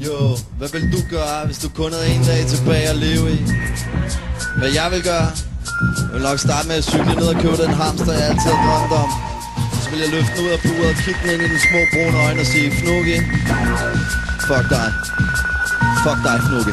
Jo, hvad vil du gøre, hvis du kun havde en dag tilbage at leve i? Hvad jeg vil gøre? Jeg vil nok starte med at cykle ned og købe den hamster, jeg altid har drømt om. Så vil jeg løfte den ud af buret og kigge den ind i de små brune øjne og sige, Fnukke, fuck dig. Fuck dig, Fnukke.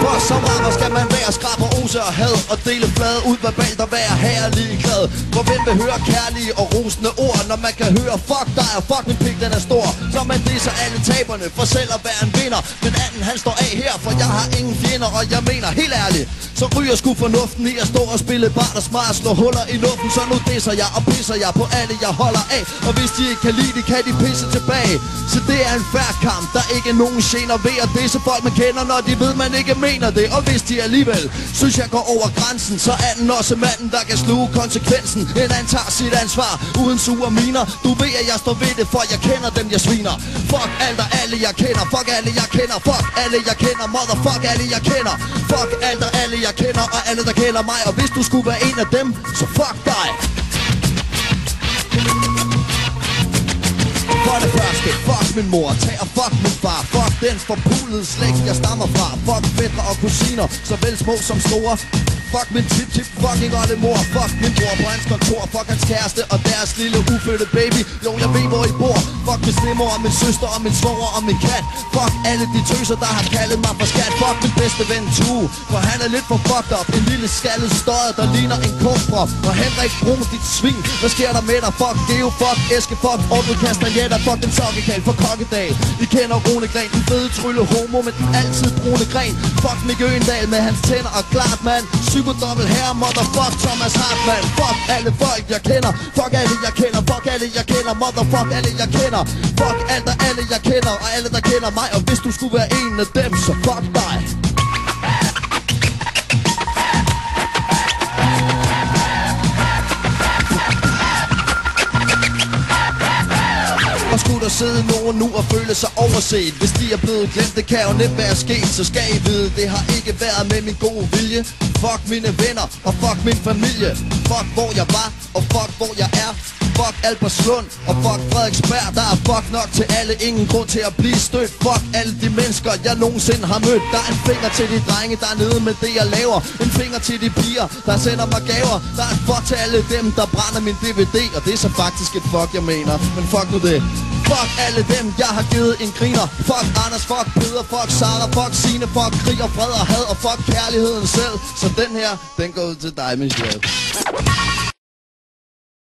For som rammer skal man være skrab og ose og had og dele flade ud verbalt og være herlig glad. For hvem vil høre kærlige og rosende ord, når man kan høre fuck dig og fuck min pik, den er stor. Så man disser alle taberne for selv at være en vinder. Men anden han står af her, for jeg har ingen fjender, og jeg mener helt ærligt, så ryger sgu fornuften i at stå og spille bart og smart, slå huller i luften. Så nu disser jeg og pisser jeg på alle jeg holder af. Og hvis de ikke kan lide det, kan de pisse tilbage. Så det er en fair kamp, der ikke er nogen gener ved at disse folk man kender, når de ved man ikke mener det. Og hvis de alligevel synes jeg går over grænsen, så er den også manden, der kan sluge konsekvensen. En anden tager sit ansvar uden sure miner. Du ved at jeg står ved det, for jeg kender dem jeg sviner. Fuck alt og alle jeg kender, fuck alle jeg kender, fuck alle jeg kender, motherfuck alle jeg kender. Fuck alt og alle jeg kender, og alle der kender mig. Og hvis du skulle være en af dem, så fuck dig. For det første, fuck min mor, tag og fuck min far. Fuck den forpulede slægt jeg stammer fra. Fuck fætter og kusiner, såvel små som store. Fuck min tip-tip fucking oldemor. Fuck min bror på hans kontor. Fuck hans kæreste og deres lille ufødte baby. Jo, jeg ved hvor I bor. Fuck min stemor og min søster og min svoger og min kat. Fuck alle de tøser der har kaldet mig for skat. Fuck min bedste ven Tue, for han er lidt for fucked up. En lille skaldet støjet der ligner en kokprop. Og Henrik Bruns dit svin, hvad sker der med dig? Fuck Geo, fuck Eske, fuck Orkel Kastanjetter. Fuck den sokkekald for kokkedag. I kender Rune Gren, den fede trylle homo med den altid brune gren. Fuck Mikke Øgendal med hans tænder og klart mand. Psykodobbel her, motherfuck Thomas Hartmann. Fuck alle folk jeg kender, fuck alle jeg kender, fuck alle jeg kender, motherfuck alle jeg kender. Fuck alt og alle jeg kender, og alle der kender mig. Og hvis du skulle være en af dem, så fuck dig. Og skulle der sidde nogen nu og føle sig overset, hvis de er blevet glemt, det kan jo nemt være sket. Så skal I vide, det har ikke været med min gode vilje. Fuck mine venner og fuck min familie. Fuck hvor jeg var og fuck hvor jeg er. Fuck Albertslund og fuck Frederiksberg. Der er fuck nok til alle, ingen grund til at blive stødt. Fuck alle de mennesker jeg nogensinde har mødt. Der er en finger til de drenge der er nede med det jeg laver. En finger til de piger der sender mig gaver. Der er en fuck til alle dem der brænder min DVD. Og det er så faktisk et fuck jeg mener. Men fuck nu det. Fuck alle dem jeg har givet en griner. Fuck Anders, fuck Peder, fuck Sara, fuck Signe, fuck krig og fred og had. Og fuck kærligheden selv. Så den her, den går ud til dig, Michelle.